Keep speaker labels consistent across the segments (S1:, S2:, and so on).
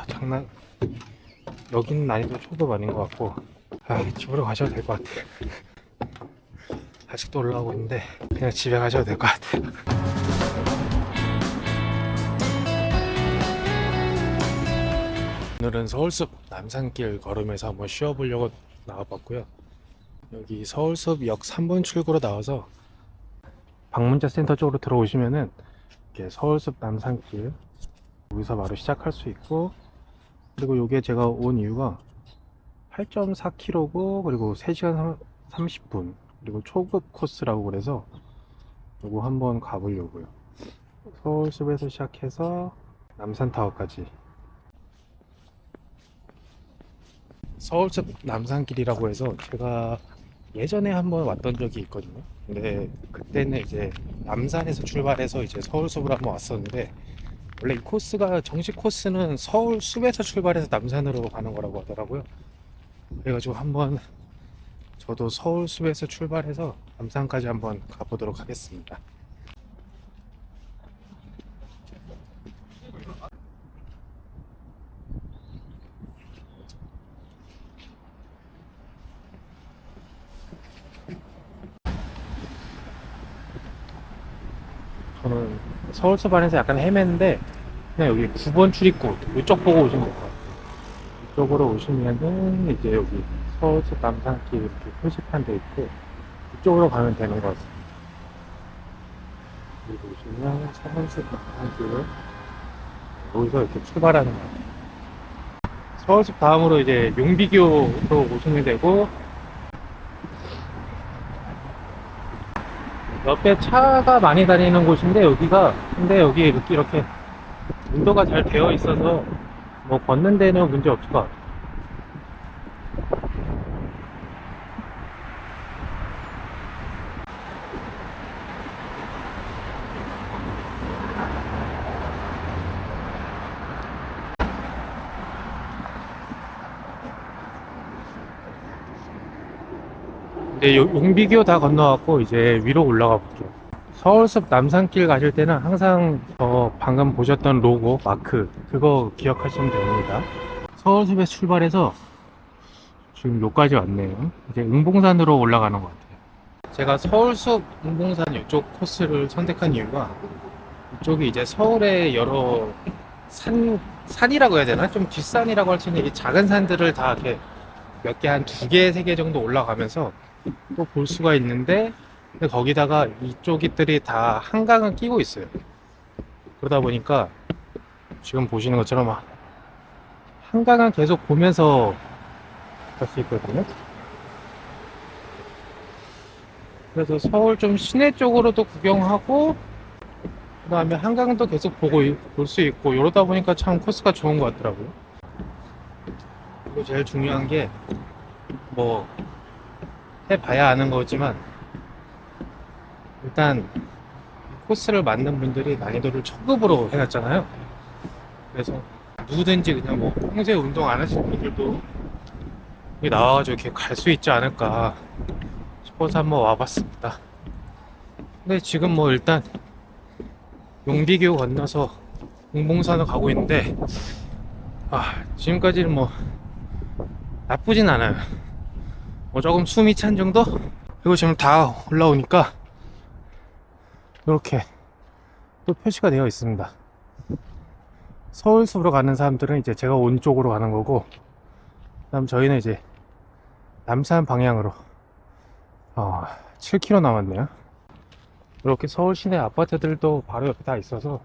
S1: 장난. 여기는 난이도 초급 아닌 것 같고, 집으로 가셔도 될 것 같아요. 아직도 올라오고 있는데 그냥 집에 가셔도 될 것 같아요. 오늘은 서울숲 남산길 걸으면서 한번 쉬어보려고 나와봤고요. 여기 서울숲 역 3번 출구로 나와서 방문자 센터 쪽으로 들어오시면은 이렇게 서울숲 남산길 여기서 바로 시작할 수 있고, 그리고 요게 제가 온 이유가 8.4km고 그리고 3시간 30분 그리고 초급 코스라고 그래서 요거 한번 가보려고요. 서울숲에서 시작해서 남산타워까지. 서울숲 남산길이라고 해서 제가 예전에 한번 왔던 적이 있거든요. 근데 그때는 이제 남산에서 출발해서 이제 서울숲으로 한번 왔었는데, 원래 이 코스가 정식 코스는 서울숲에서 출발해서 남산으로 가는 거라고 하더라고요. 그래가지고 한번 저도 서울숲에서 출발해서 남산까지 한번 가보도록 하겠습니다. 저는 서울숲 안에서 약간 헤맸는데 그냥 여기 9번 출입구 이쪽 보고 오시면 될 것 같아요. 이쪽으로 오시면은 이제 여기 서울숲 남산길 이렇게 표시판 돼 있고 이쪽으로 가면 되는 것 같습니다. 여기 보시면 서울숲 남산길 여기서 이렇게 출발하는 것 같아요. 서울숲 다음으로 이제 용비교로 오시면 되고, 옆에 차가 많이 다니는 곳인데 여기가, 근데 여기 이렇게 인도가 잘 되어 있어서 뭐 걷는 데는 문제 없을 것 같아요. 이제 용비교 다 건너왔고 이제 위로 올라가 볼게요. 서울숲 남산길 가실 때는 항상 방금 보셨던 로고 마크 그거 기억하시면 됩니다. 서울숲에서 출발해서 지금 여기까지 왔네요. 이제 응봉산으로 올라가는 것 같아요. 제가 서울숲 응봉산 이쪽 코스를 선택한 이유가, 이쪽이 이제 서울의 여러 산이라고 해야 되나? 좀 뒷산이라고 할 수 있는 이 작은 산들을 다 이렇게 몇 개, 한 2개, 3개 정도 올라가면서 또 볼 수가 있는데, 근데 거기다가 이쪽들이 다 한강을 끼고 있어요. 그러다 보니까 지금 보시는 것처럼 한강을 계속 보면서 갈 수 있거든요. 그래서 서울 좀 시내 쪽으로도 구경하고 그 다음에 한강도 계속 볼 수 있고, 이러다 보니까 참 코스가 좋은 것 같더라고요. 그리고 제일 중요한 게 뭐 해봐야 아는 거지만, 일단 코스를 만든 분들이 난이도를 초급으로 해놨잖아요. 그래서 누구든지 그냥 뭐 평소에 운동 안 하시는 분들도 여기 나와가지고 이렇게 갈 수 있지 않을까 싶어서 한번 와봤습니다. 근데 지금 뭐 일단 용비교 건너서 응봉산을 가고 있는데, 지금까지는 뭐 나쁘진 않아요. 뭐 조금 숨이 찬 정도? 그리고 지금 다 올라오니까 이렇게 또 표시가 되어 있습니다. 서울숲으로 가는 사람들은 이제 제가 온 쪽으로 가는 거고, 그다음 저희는 이제 남산 방향으로 7km 남았네요. 이렇게 서울 시내 아파트들도 바로 옆에 다 있어서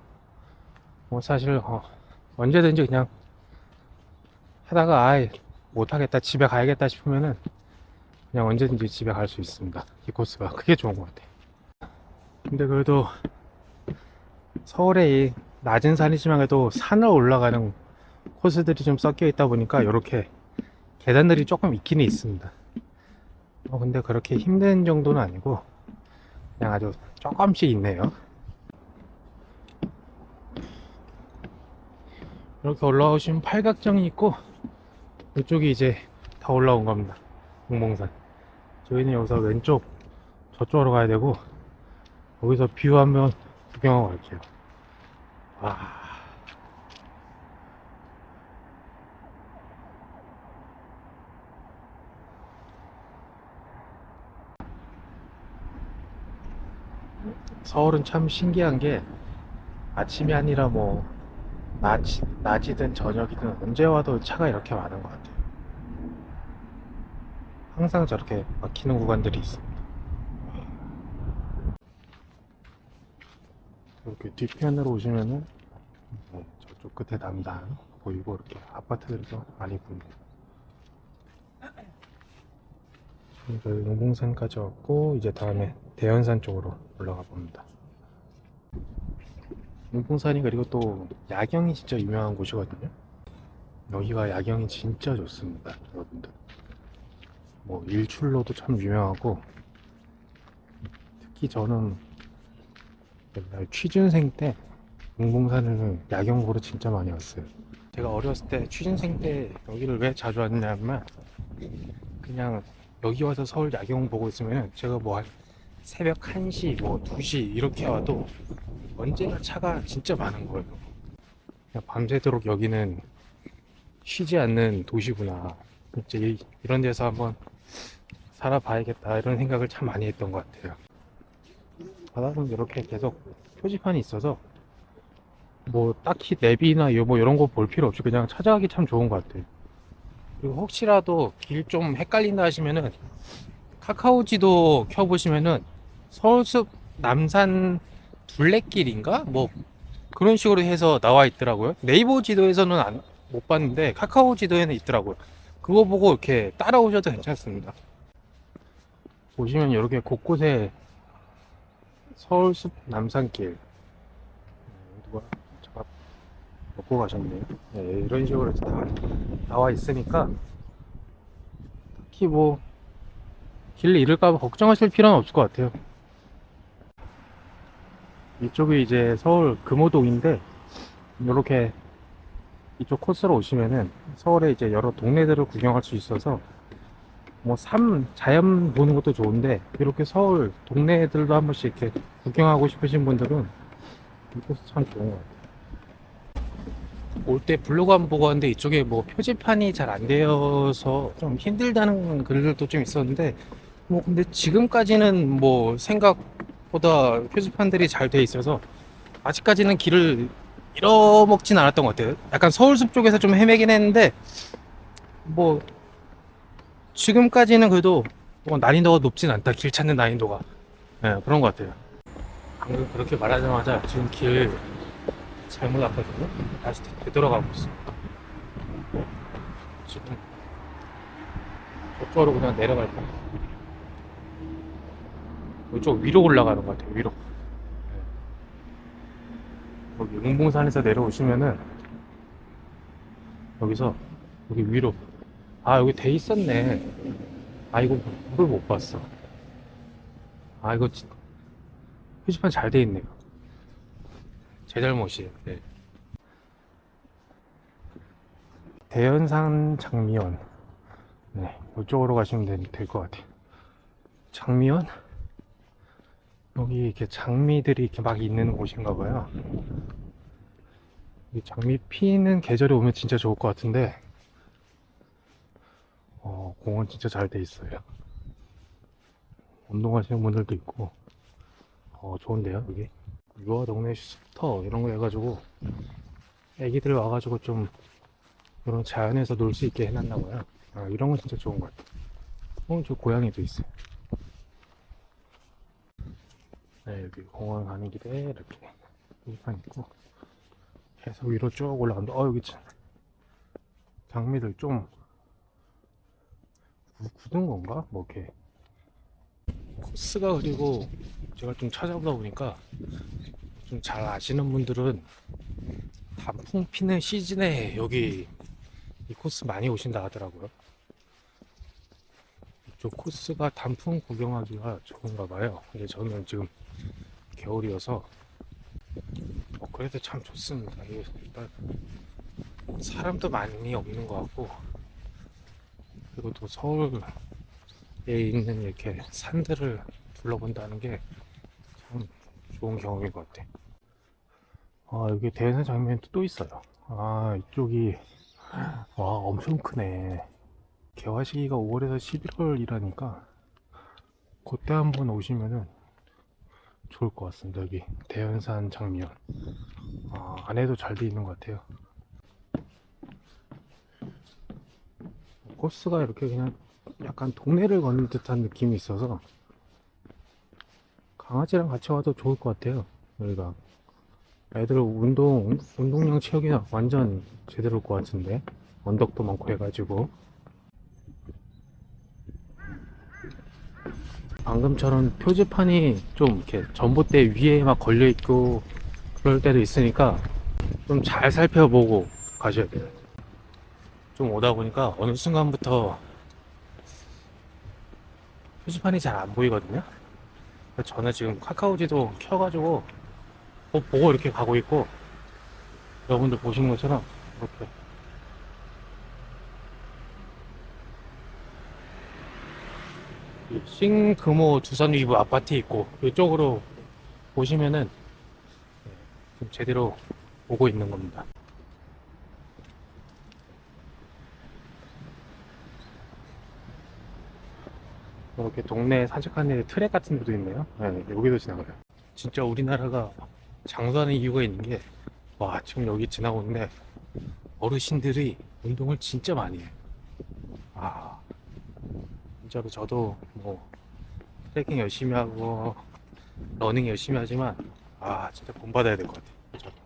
S1: 뭐 사실 언제든지 그냥 하다가 못하겠다 집에 가야겠다 싶으면은 그냥 언제든지 집에 갈 수 있습니다. 이 코스가 그게 좋은 것 같아요. 근데 그래도 서울에 이 낮은 산이지만 그래도 산을 올라가는 코스들이 좀 섞여 있다 보니까 이렇게 계단들이 조금 있기는 있습니다. 근데 그렇게 힘든 정도는 아니고 그냥 아주 조금씩 있네요. 이렇게 올라오시면 팔각정이 있고 이쪽이 이제 다 올라온 겁니다. 공봉산. 저희는 여기서 왼쪽 저쪽으로 가야 되고, 거기서 뷰 한번 구경하고 갈게요. 서울은 참 신기한 게 아침이 아니라 뭐 낮이든 저녁이든 언제 와도 차가 이렇게 많은 것 같아요. 항상 저렇게 막히는 구간들이 있습니다. 이렇게 뒤편으로 오시면은 저쪽 끝에 남단 보이고 이렇게 아파트들도 많이 보입니다. 지금 저희 용봉산까지 왔고 이제 다음에 대연산 쪽으로 올라가 봅니다. 용봉산이 그리고 또 야경이 진짜 유명한 곳이거든요. 여기가 야경이 진짜 좋습니다, 여러분들. 뭐 일출로도 참 유명하고, 특히 저는 옛날 취준생 때 용봉산을 야경 보러 진짜 많이 왔어요. 제가 어렸을 때 취준생 때 여기를 왜 자주 왔냐면 그냥 여기 와서 서울 야경 보고 있으면 제가 뭐 한 새벽 1시 뭐 2시 이렇게 와도 언제나 차가 진짜 많은 거예요. 그냥 밤새도록 여기는 쉬지 않는 도시구나. 진짜 이런 데서 한번 살아봐야겠다 이런 생각을 참 많이 했던 것 같아요. 바닥은 이렇게 계속 표지판이 있어서 뭐 딱히 내비나 뭐 이런 거 볼 필요 없이 그냥 찾아가기 참 좋은 것 같아요. 그리고 혹시라도 길 좀 헷갈린다 하시면은 카카오 지도 켜보시면은 서울숲 남산 둘레길인가? 뭐 그런 식으로 해서 나와 있더라고요. 네이버 지도에서는 못 봤는데 카카오 지도에는 있더라고요. 그거 보고 이렇게 따라오셔도 괜찮습니다. 보시면 이렇게 곳곳에 서울숲 남산길 누가 잠깐 먹고 가셨네요. 네, 이런 식으로 다 나와 있으니까 특히 뭐 길 잃을까 봐 걱정하실 필요는 없을 것 같아요. 이쪽이 이제 서울 금호동인데 이렇게 이쪽 코스로 오시면은 서울에 이제 여러 동네들을 구경할 수 있어서 뭐 자연 보는 것도 좋은데 이렇게 서울 동네들도 한 번씩 이렇게 구경하고 싶으신 분들은 이 코스 참 좋은 것 같아요. 올 때 블로그 한번 보고 왔는데 이쪽에 뭐 표지판이 잘 안 되어서 좀 힘들다는 글들도 좀 있었는데 뭐 근데 지금까지는 뭐 생각보다 표지판들이 잘 돼 있어서 아직까지는 길을 잃어먹진 않았던 것 같아요. 약간 서울숲 쪽에서 좀 헤매긴 했는데 뭐 지금까지는 그래도 뭐 난이도가 높진 않다. 길 찾는 난이도가. 네, 그런 것 같아요. 방금 그렇게 말하자마자 지금 길 잘못 왔거든요. 다시 되돌아가고 있어요. 지금 저쪽으로 그냥 내려갈 거예요. 이쪽 위로 올라가는 것 같아요. 위로. 여기 용봉산에서 내려오시면은 여기서 여기 위로. 아 여기 돼 있었네. 아 이거 이걸 못 봤어. 아 이거 표지판 잘 돼 있네요. 제 잘못이에요. 네. 대연산 장미원. 네, 이쪽으로 가시면 될 것 같아요. 장미원? 여기 이렇게 장미들이 이렇게 막 있는 곳인가 봐요. 이 장미 피는 계절에 오면 진짜 좋을 것 같은데, 공원 진짜 잘 돼 있어요. 운동하시는 분들도 있고, 좋은데요, 여기. 유아 동네 슈터 이런 거 해가지고, 애기들 와가지고 좀 이런 자연에서 놀 수 있게 해놨나 봐요. 아, 이런 건 진짜 좋은 것 같아요. 저 고양이도 있어요. 네, 여기 공원 가는 길에 이렇게 일판 있고 계속 위로 쭉 올라간다. 여기 참 장미들 좀 굳은 건가? 뭐 이렇게 코스가 그리고 제가 좀 찾아보다 보니까 좀 잘 아시는 분들은 단풍 피는 시즌에 여기 이 코스 많이 오신다 하더라고요. 이쪽 코스가 단풍 구경하기가 좋은가 봐요. 근데 저는 지금 겨울이어서 그래도 참 좋습니다. 일단 사람도 많이 없는 것 같고 그리고 또 서울에 있는 이렇게 산들을 둘러본다는 게 참 좋은 경험인 것 같아. 여기 대산 장면이 또 있어요. 이쪽이 와 엄청 크네. 개화 시기가 5월에서 11월이라니까 그때 한번 오시면은 좋을 것 같습니다. 여기 대연산 장미연. 안에도 잘 돼 있는 것 같아요. 코스가 이렇게 그냥 약간 동네를 걷는 듯한 느낌이 있어서 강아지랑 같이 와도 좋을 것 같아요. 여기가 애들 운동량 채우기 완전 제대로일 것 같은데, 언덕도 많고 해가지고. 방금처럼 표지판이 좀 이렇게 전봇대 위에 막 걸려있고 그럴 때도 있으니까 좀 잘 살펴보고 가셔야 돼요. 좀 오다 보니까 어느 순간부터 표지판이 잘 안 보이거든요. 저는 지금 카카오지도 켜가지고 보고 이렇게 가고 있고, 여러분들 보시는 것처럼 이렇게 이 싱금호 두산 위브 아파트 있고 이쪽으로 보시면은 좀 제대로 보고 있는 겁니다. 이렇게 동네 산책하는 데 트랙 같은 데도 있네요. 네, 여기도 지나가요. 진짜 우리나라가 장수하는 이유가 있는 게, 와, 지금 여기 지나오는데 어르신들이 운동을 진짜 많이 해요. 아, 진짜로 저도 뭐 트레킹 열심히 하고 러닝 열심히 하지만, 진짜 본받아야 될 것 같아요. 저도.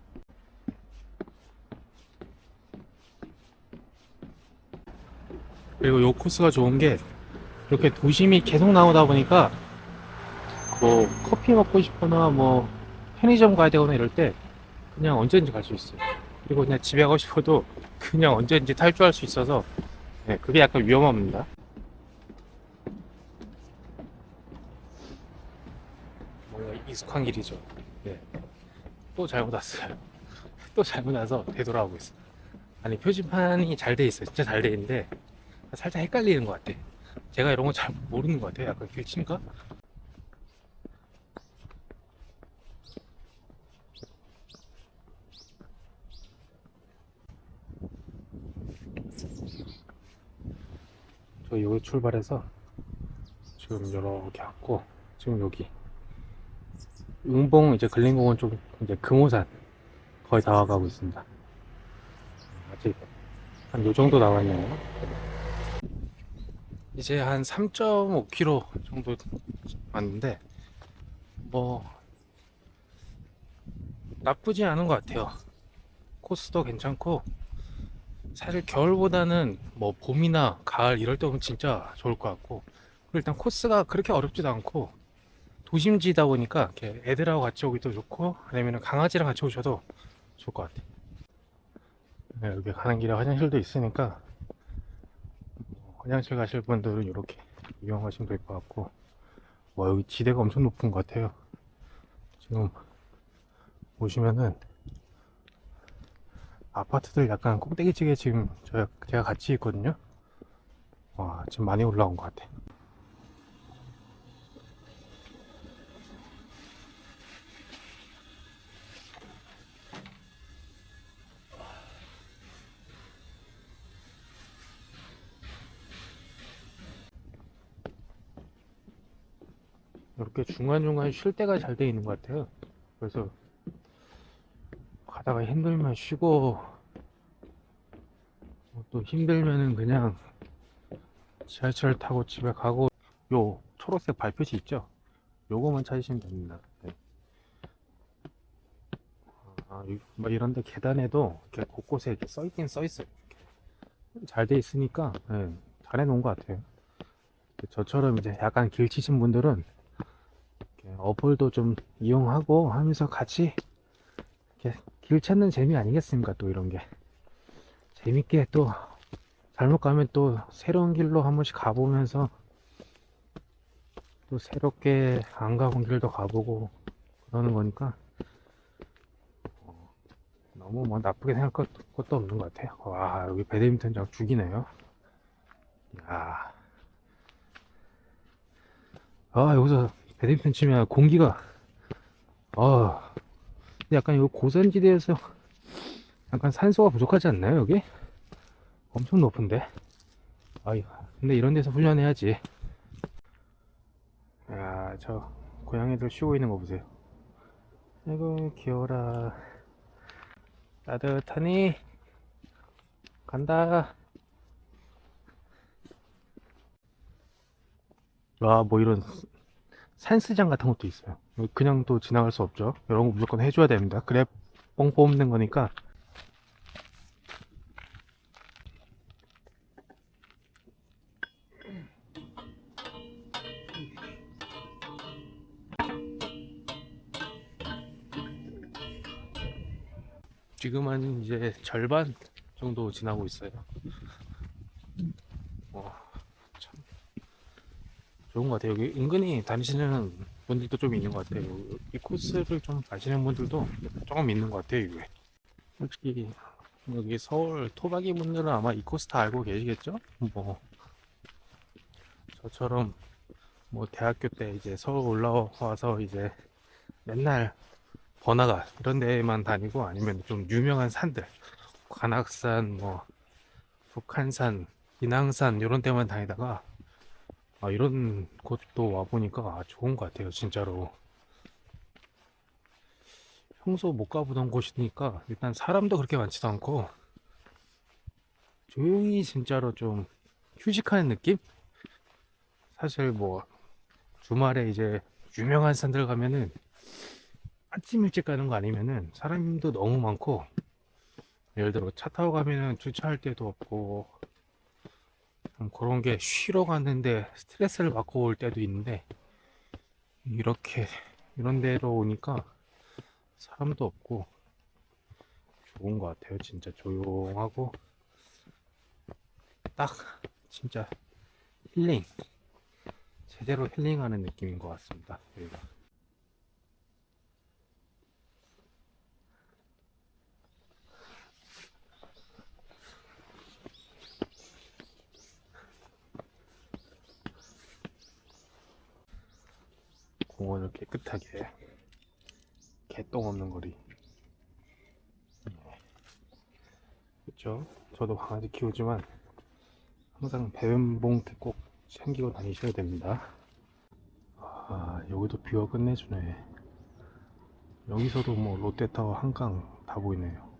S1: 그리고 요 코스가 좋은 게 이렇게 도심이 계속 나오다 보니까 뭐 커피 먹고 싶거나 뭐 편의점 가야 되거나 이럴 때 그냥 언제든지 갈 수 있어요. 그리고 그냥 집에 가고 싶어도 그냥 언제든지 탈주할 수 있어서, 네, 그게 약간 위험합니다. 뭔가 익숙한 길이죠. 네. 또 잘못 왔어요. 또 잘못 와서 되돌아오고 있어요. 아니, 표지판이 잘 돼 있어요. 진짜 잘 돼 있는데 살짝 헷갈리는 것 같아. 제가 이런 거 잘 모르는 것 같아요. 약간 길치인가? 저 여기 출발해서 지금 이렇게 왔고, 지금 여기 용봉 이제 근린공원 쪽, 이제 금오산 거의 다 와가고 있습니다. 아직 한 요 정도 남았네요. 이제 한 3.5km 정도 왔는데 뭐 나쁘지 않은 것 같아요. 코스도 괜찮고, 사실 겨울보다는 뭐 봄이나 가을 이럴 때 오면 진짜 좋을 것 같고, 그리고 일단 코스가 그렇게 어렵지도 않고 도심지다 보니까 이렇게 애들하고 같이 오기도 좋고, 아니면 강아지랑 같이 오셔도 좋을 것 같아요. 네, 여기 가는 길에 화장실도 있으니까 화장실 가실 분들은 이렇게 이용하시면 될 것 같고, 와, 여기 지대가 엄청 높은 것 같아요. 지금 보시면은 아파트들 약간 꼭대기층에 지금 제가 같이 있거든요. 와, 지금 많이 올라온 것 같아. 이렇게 중간중간 쉴 때가 잘 돼 있는 것 같아요. 그래서 가다가 힘들면 쉬고, 또 힘들면은 그냥 지하철 타고 집에 가고, 요 초록색 발표시 있죠? 요거만 찾으시면 됩니다. 네. 뭐 이런데 계단에도 이렇게 곳곳에 이렇게 써있긴 써있어요. 잘 돼 있으니까, 네, 잘 해놓은 것 같아요. 저처럼 이제 약간 길치신 분들은 이렇게 어플도 좀 이용하고 하면서 같이 이렇게 길 찾는 재미 아니겠습니까? 또 이런 게 재밌게, 또 잘못 가면 또 새로운 길로 한 번씩 가보면서 또 새롭게 안 가본 길도 가보고 그러는 거니까 너무 뭐 나쁘게 생각할 것도 없는 것 같아요. 와, 여기 배드민턴장 죽이네요. 야, 여기서 배드민턴 치면 공기가, 근데 약간 이 고산지대에서 약간 산소가 부족하지 않나요, 여기? 엄청 높은데. 아이, 근데 이런 데서 훈련해야지. 야, 저 고양이들 쉬고 있는 거 보세요. 아이고 귀여워라. 따뜻하니? 간다. 와, 뭐 이런 산스장 같은 것도 있어요. 그냥 또 지나갈 수 없죠. 이런 거 무조건 해줘야 됩니다. 그래 뽕 뽑는 거니까. 지금은 이제 절반 정도 지나고 있어요. 참 좋은 것 같아요. 여기 은근히 다니시는 분들도 좀 있는 것 같아요. 이 코스를 좀 아시는 분들도 조금 있는 것 같아요, 이게. 솔직히 여기 서울 토박이 분들은 아마 이 코스 다 알고 계시겠죠? 뭐 저처럼 뭐 대학교 때 이제 서울 올라와서 이제 맨날 번화가 이런 데만 다니고 아니면 좀 유명한 산들 관악산 뭐 북한산 인왕산 이런 데만 다니다가 이런 곳도 와보니까 좋은 것 같아요 진짜로. 평소 못 가보던 곳이니까 일단 사람도 그렇게 많지도 않고 조용히 진짜로 좀 휴식하는 느낌? 사실 뭐 주말에 이제 유명한 산들 가면은 아침 일찍 가는 거 아니면은 사람도 너무 많고 예를 들어 차 타고 가면은 주차할 데도 없고 좀 그런 게 쉬러 갔는데 스트레스를 받고 올 때도 있는데 이렇게 이런 데로 오니까 사람도 없고 좋은 것 같아요. 진짜 조용하고 딱 진짜 힐링 제대로 힐링하는 느낌인 것 같습니다. 여기가. 공원을 깨끗하게 개똥 없는 거리. 그렇죠? 저도 강아지 키우지만 항상 배변 봉투 꼭 챙기고 다니셔야 됩니다. 여기도 뷰가 끝내주네. 여기서도 뭐 롯데타워 한강 다 보이네요.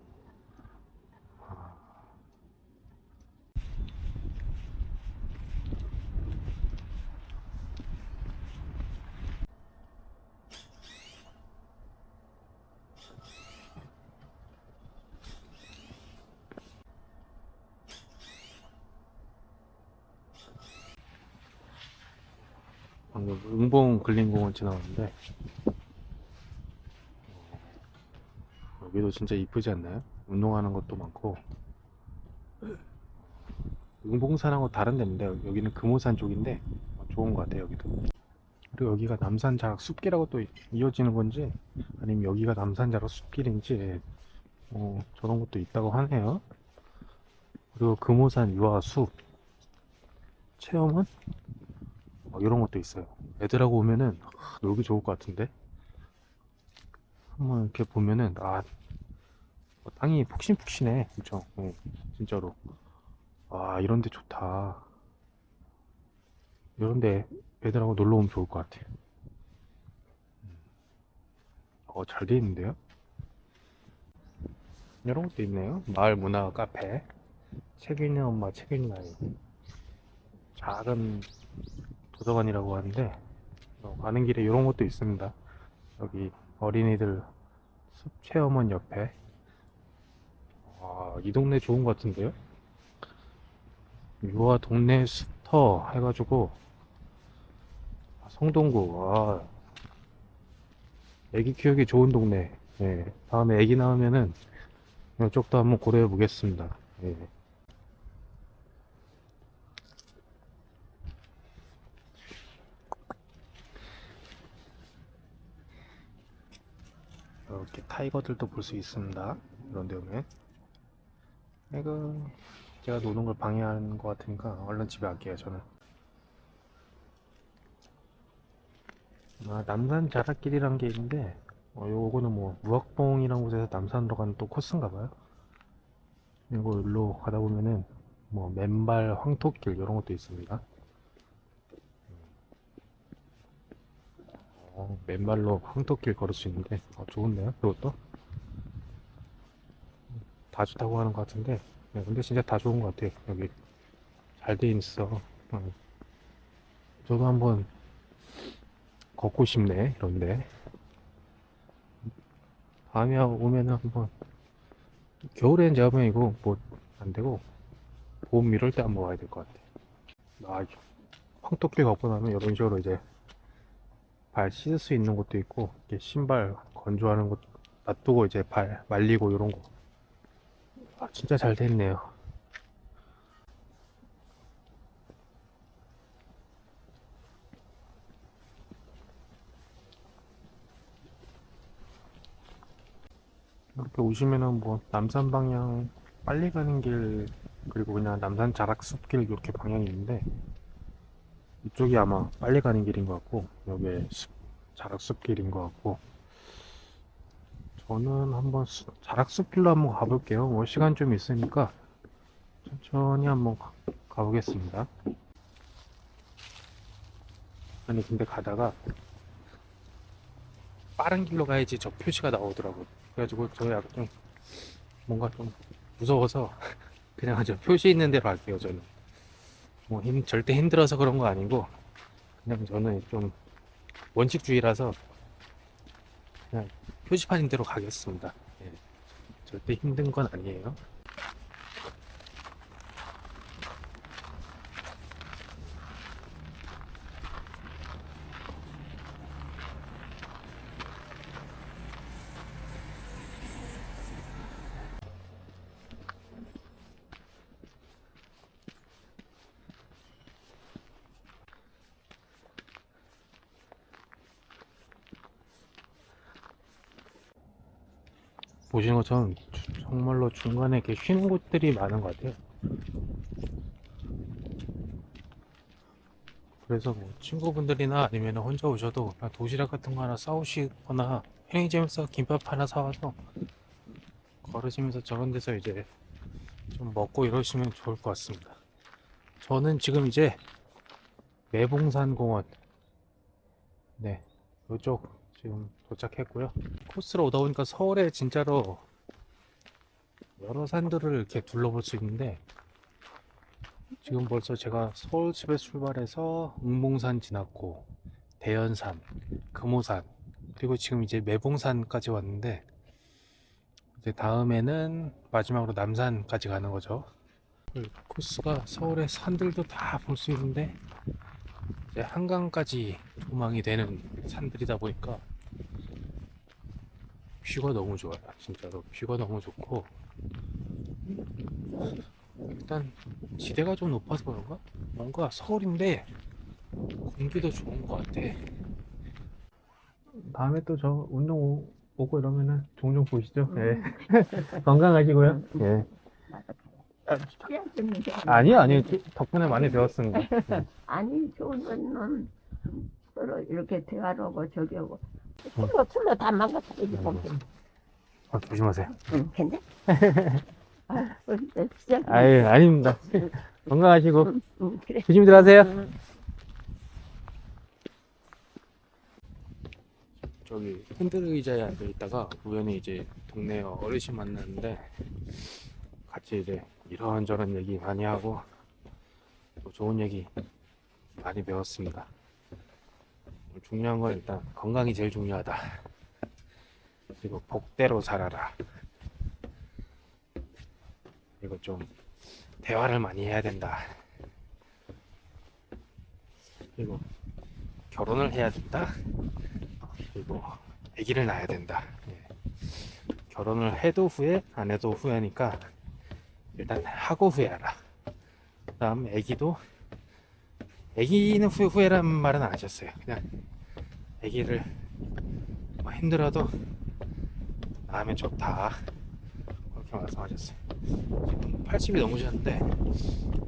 S1: 방금 응봉 근린공원 지나갔는데 여기도 진짜 이쁘지 않나요? 운동하는 것도 많고 응봉산하고 다른 데인데 여기는 금오산 쪽인데 좋은 것 같아요 여기도. 그리고 여기가 남산자락 숲길하고 또 이어지는 건지 아니면 여기가 남산자락 숲길인지 저런 것도 있다고 하네요. 그리고 금오산 유아숲 체험은 이런 것도 있어요. 애들하고 오면은 놀기 좋을 것 같은데 한번 이렇게 보면은 땅이 푹신푹신해. 그쵸? 진짜로. 이런데 좋다. 이런데 애들하고 놀러 오면 좋을 것 같아. 잘 돼 있는데요? 이런 것도 있네요. 마을 문화 카페. 책 읽는 엄마, 책 읽는 아이. 작은 도서관이라고 하는데, 가는 길에 이런 것도 있습니다. 여기 어린이들 숲 체험원 옆에. 이 동네 좋은 것 같은데요? 유아 동네 숲터 해가지고, 성동구. 애기 키우기 좋은 동네. 네, 다음에 애기 나오면은 이쪽도 한번 고려해 보겠습니다. 예. 이렇게 타이거들도 볼 수 있습니다. 이런 데 오면. 이거 제가 노는 걸 방해하는 것 같으니까 얼른 집에 갈게요, 저는. 남산 자락길이란 게 있는데, 요거는 뭐 무악봉이라는 곳에서 남산으로 가는 또 코스인가 봐요. 그리고 일로 가다 보면은 뭐 맨발 황토길 이런 것도 있습니다. 맨발로 황토길 걸을 수 있는데 좋은데요? 그것도? 다 좋다고 하는 것 같은데 근데 진짜 다 좋은 것 같아요. 여기 잘 돼 있어. 저도 한번 걷고 싶네 이런데. 다음에 오면은 한번 겨울엔 제가 보면 이거 뭐 안 되고 봄 이럴 때 한번 와야 될 것 같아. 황토길 걷고 나면 이런 식으로 이제 발 씻을 수 있는 곳도 있고 이렇게 신발 건조하는 곳 놔두고 이제 발 말리고 이런 거. 진짜 잘 됐네요. 이렇게 오시면은 뭐 남산 방향 빨리 가는 길 그리고 그냥 남산 자락숲길 이렇게 방향이 있는데 이쪽이 아마 빨리 가는 길인 것 같고 여기 자락숲길인 것 같고 저는 한번 자락숲길로 한번 가볼게요. 뭐 시간 좀 있으니까 천천히 한번 가보겠습니다. 아니 근데 가다가 빠른 길로 가야지 저 표시가 나오더라고. 그래가지고 저 약간 좀 뭔가 좀 무서워서 그냥 저 표시 있는 대로 할게요. 저는 뭐 절대 힘들어서 그런 거 아니고 그냥 저는 좀 원칙주의라서 그냥 표지판인 대로 가겠습니다. 예, 절대 힘든 건 아니에요. 보시는 것처럼 정말로 중간에 이렇게 쉬는 곳들이 많은 것 같아요. 그래서 뭐 친구분들이나 아니면 혼자 오셔도 그냥 도시락 같은 거 하나 싸우시거나 편의점에서 김밥 하나 사와서 걸으시면서 저런 데서 이제 좀 먹고 이러시면 좋을 것 같습니다. 저는 지금 이제 매봉산 공원, 네, 이쪽 지금 도착했고요. 코스로 오다 보니까 서울에 진짜로 여러 산들을 이렇게 둘러볼 수 있는데 지금 벌써 제가 서울집에 출발해서 웅봉산 지났고 대연산, 금오산 그리고 지금 이제 매봉산까지 왔는데 이제 다음에는 마지막으로 남산까지 가는 거죠. 코스가 서울의 산들도 다 볼 수 있는데 이제 한강까지 조망이 되는 산들이다 보니까 뷰가 너무 좋아요. 진짜로 뷰가 너무 좋고 일단 지대가 좀 높아서 그런가? 뭔가 서울인데 공기도 좋은 것 같아. 다음에 또 저 운동 오고 이러면은 종종 보시죠. 예. 건강하시고요. 예. 아니요, 아니요. 덕분에 많이 배웠습니다.
S2: 아니 좋은 거는 서로 이렇게 대화를 하고 저기 하고 풀로 다 망가뜨리지 보면
S1: 조심하세요.
S2: 응 괜찮? 아 근데 시작
S1: 아유, 아닙니다. 건강하시고
S2: 응 그래
S1: 조심히 들어가세요.
S2: 응.
S1: 저기 핸들 의자에 앉아 있다가 우연히 이제 동네 어르신 만났는데 같이 이제 이런저런 얘기 많이 하고 또 좋은 얘기 많이 배웠습니다. 중요한 건 일단 건강이 제일 중요하다. 그리고 복대로 살아라. 그리고 좀 대화를 많이 해야 된다. 그리고 결혼을 해야 된다. 그리고 아기를 낳아야 된다. 예. 결혼을 해도 후회, 안 해도 후회니까 일단 하고 후회하라. 그다음 아기는 후회란 말은 안 하셨어요. 그냥 아기를 뭐 힘들어도 낳으면 좋다. 그렇게 말씀하셨어요. 지금 80이 넘으셨는데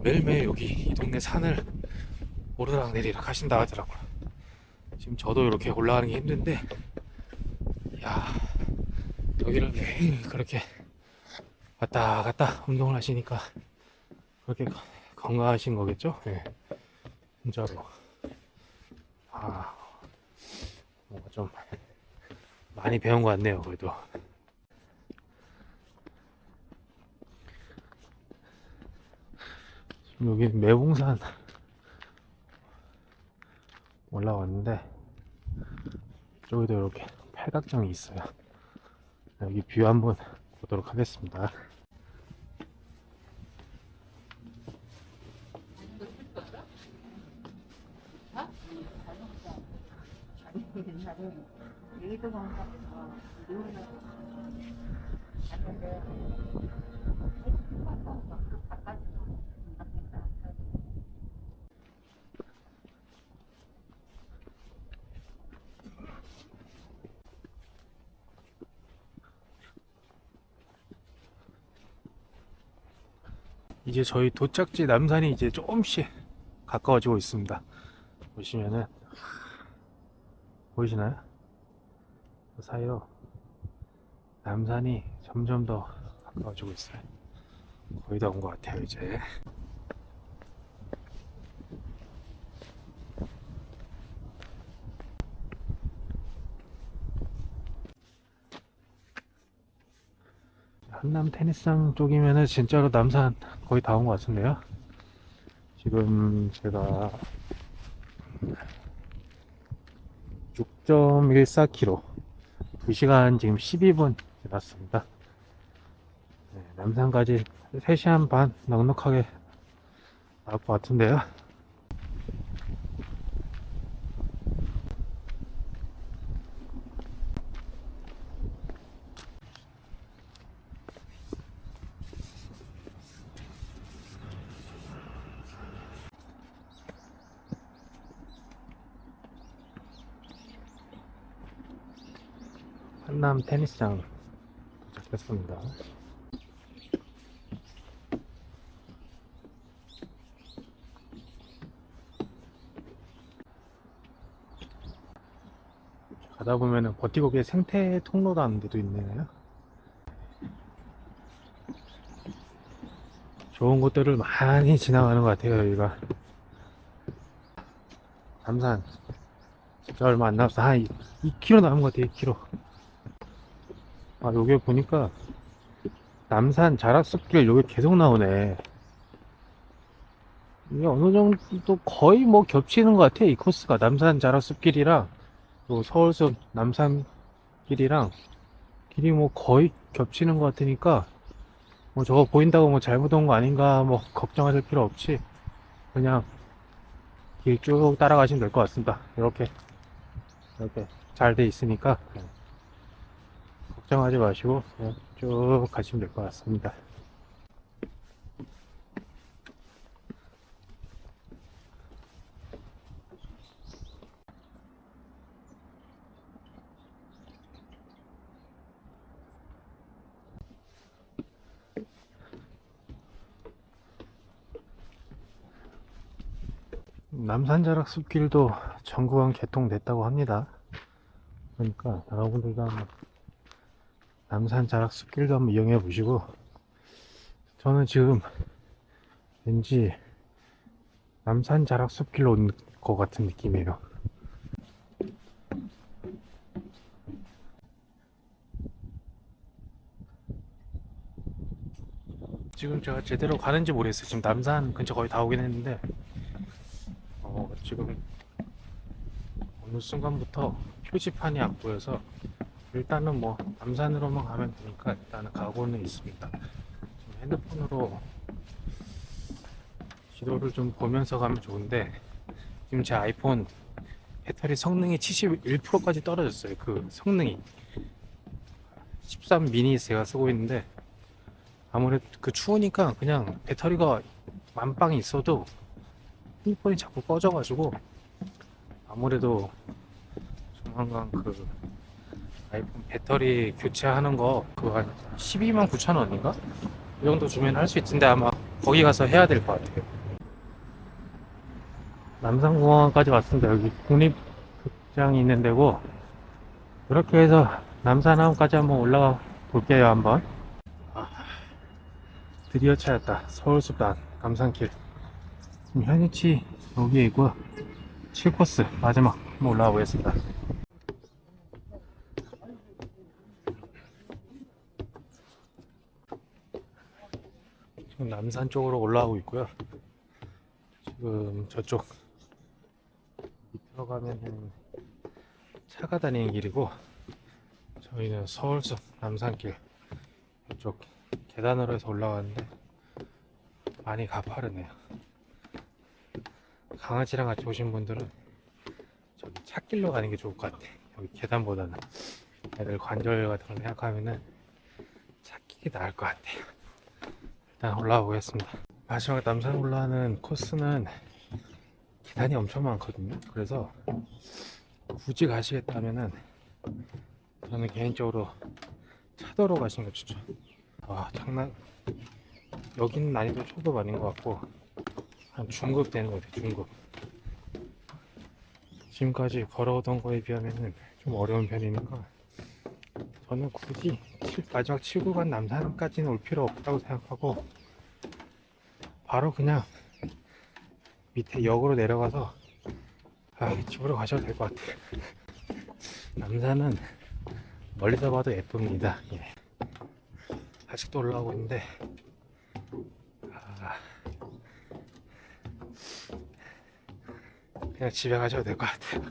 S1: 매일매일 여기 이 동네 산을 오르락 내리락 하신다 하더라고요. 지금 저도 이렇게 올라가는 게 힘든데 야 여기를 매일 그렇게 왔다 갔다 운동을 하시니까 그렇게 건강하신 거겠죠? 네. 진짜로 뭐 좀 많이 배운 것 같네요, 그래도. 지금 여기 매봉산 올라왔는데, 저기도 이렇게 팔각정이 있어요. 여기 뷰 한번 보도록 하겠습니다. 이제 저희 도착지 남산이 이제 조금씩 가까워지고 있습니다. 보시면은 보이시나요? 그 사이로 남산이 점점 더 가까워지고 있어요. 거의 다 온 것 같아요, 이제. 한남 테니스장 쪽이면은 진짜로 남산 거의 다 온 것 같은데요. 지금 제가 6.14km 2시간 지금 12분 지났습니다. 네, 남산까지 3시간 반 넉넉하게 나올 것 같은데요. 한남 테니스장 도착했습니다. 가다 보면은 버티고개 생태 통로라는 데도 있네요. 좋은 곳들을 많이 지나가는 것 같아요, 여기가. 남산 진짜 얼마 안 남았어. 한 2km 남은 것 같아요, 2km. 아, 여기 보니까 남산 자락숲길 여기 계속 나오네. 이게 어느 정도 거의 뭐 겹치는 것 같아, 이 코스가. 남산 자락숲길이랑 또 서울숲 남산길이랑 길이 뭐 거의 겹치는 것 같으니까 뭐 저거 보인다고 뭐 잘못 온 거 아닌가 뭐 걱정하실 필요 없이 그냥 길 쭉 따라가시면 될 것 같습니다. 이렇게 잘 돼 있으니까 걱정하지 마시고 그냥 쭉 가시면 될 것 같습니다. 남산자락 숲길도 전구간 개통됐다고 합니다. 그러니까 여러분들도 한번 남산자락 숲길도 한번 이용해 보시고, 저는 지금 왠지 남산자락 숲길로 온 것 같은 느낌이에요. 지금 제가 제대로 가는지 모르겠어요. 지금 남산 근처 거의 다 오긴 했는데 지금 어느 순간부터 표지판이 안 보여서 일단은 뭐 남산으로만 가면 되니까 일단은 가고는 있습니다. 지금 핸드폰으로 지도를 좀 보면서 가면 좋은데 지금 제 아이폰 배터리 성능이 71%까지 떨어졌어요. 그 성능이 13 미니 제가 쓰고 있는데 아무래도 그 추우니까 그냥 배터리가 만방이 있어도 핸드폰이 자꾸 꺼져가지고 아무래도 조만간 그 아이폰 배터리 교체하는 거 그거 한 12만 9천 원인가? 이 정도 주면 할 수 있는데 아마 거기 가서 해야 될 것 같아요. 남산공원까지 왔습니다. 여기 국립극장이 있는 데고 이렇게 해서 남산항까지 한번 올라가 볼게요. 한번. 드디어 찾았다. 서울숲 남산길. 지금 현위치 여기에 있고요. 7코스 마지막 한번 올라가 보겠습니다. 남산 쪽으로 올라가고 있고요. 지금 저쪽 밑으로 가면은 차가 다니는 길이고, 저희는 서울숲 남산길 이쪽 계단으로 해서 올라가는데 많이 가파르네요. 강아지랑 같이 오신 분들은 저기 찻길로 가는 게 좋을 것 같아. 여기 계단보다는 애들 관절 같은 거 생각하면은 찻길이 나을 것 같아요. 일단 올라가 보겠습니다. 마지막 남산 올라가는 코스는 계단이 엄청 많거든요. 그래서 굳이 가시겠다면은 저는 개인적으로 차도로 가시는 거 추천. 아, 장난. 여기는 난이도 초급 아닌 것 같고 한 중급 되는 것 같아요. 중급. 지금까지 걸어오던 거에 비하면은 좀 어려운 편이니까 저는 굳이 마지막 7구간 남산까지는 올 필요 없다고 생각하고 바로 그냥 밑에 역으로 내려가서 집으로 가셔도 될 것 같아요. 남산은 멀리서 봐도 예쁩니다. 예. 아직도 올라오고 있는데 그냥 집에 가셔도 될 것 같아요.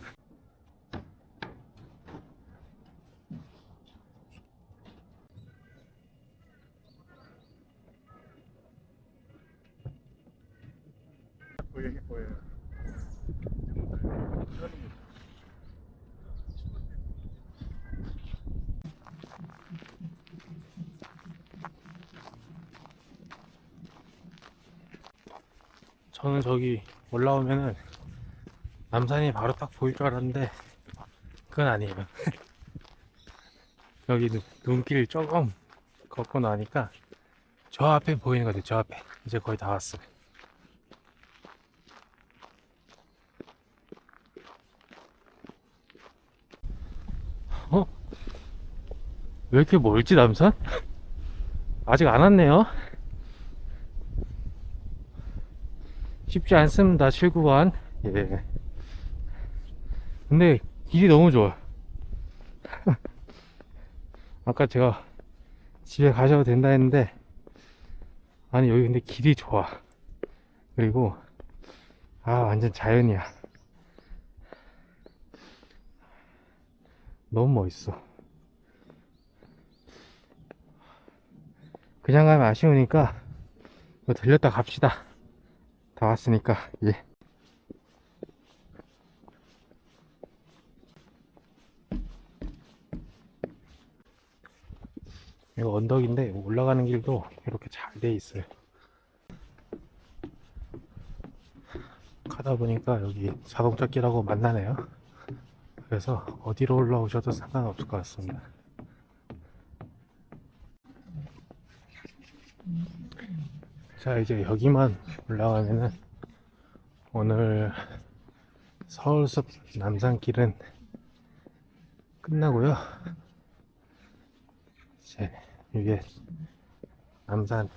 S1: 저는 저기 올라오면은 남산이 바로 딱 보일 줄 알았는데 그건 아니에요. 여기 눈길 조금 걷고 나니까 저 앞에 보이는 거 같아요. 저 앞에 이제 거의 다 왔어요. 어? 왜 이렇게 멀지 남산? 아직 안 왔네요. 쉽지 않습니다. 7구간. 예. 근데 길이 너무 좋아. 아까 제가 집에 가셔도 된다 했는데 아니 여기 근데 길이 좋아. 그리고 완전 자연이야. 너무 멋있어. 그냥 가면 아쉬우니까 뭐 들렸다 갑시다. 다 왔으니까. 예. 이거 언덕인데 올라가는 길도 이렇게 잘 돼 있어요. 가다 보니까 여기 자동차 길하고 만나네요. 그래서 어디로 올라오셔도 상관없을 것 같습니다. 자, 이제 여기만 올라가면은 오늘 서울숲 남산길은 끝나고요. 이제 위에 남산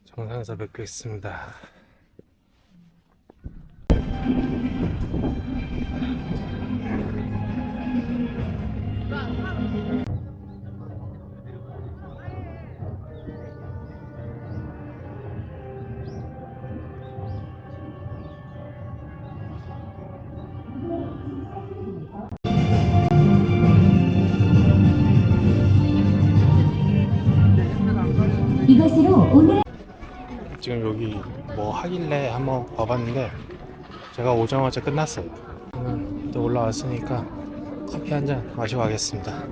S1: 정상에서 뵙겠습니다.
S3: 이것으로 오늘
S1: 지금 여기 뭐 하길래 한번 와봤는데 제가 오자마자 끝났어요. 또 올라왔으니까 커피 한 잔 마시고 가겠습니다.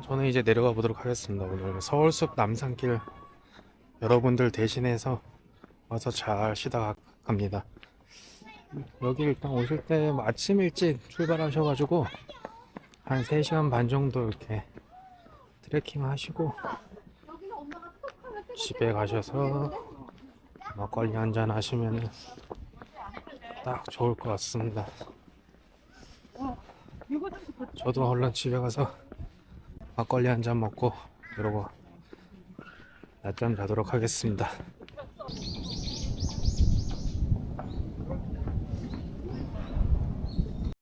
S1: 저는 이제 내려가 보도록 하겠습니다. 오늘 서울숲 남산길 여러분들 대신해서 와서 잘 쉬다 갑니다. 여기 일단 오실 때 아침 일찍 출발하셔가지고 한 3시간 반 정도 이렇게 트레킹 하시고 집에 가셔서 막걸리 한잔 하시면 딱 좋을 것 같습니다. 저도 얼른 집에 가서 막걸리 한잔 먹고 그러고 낮잠 자도록 하겠습니다.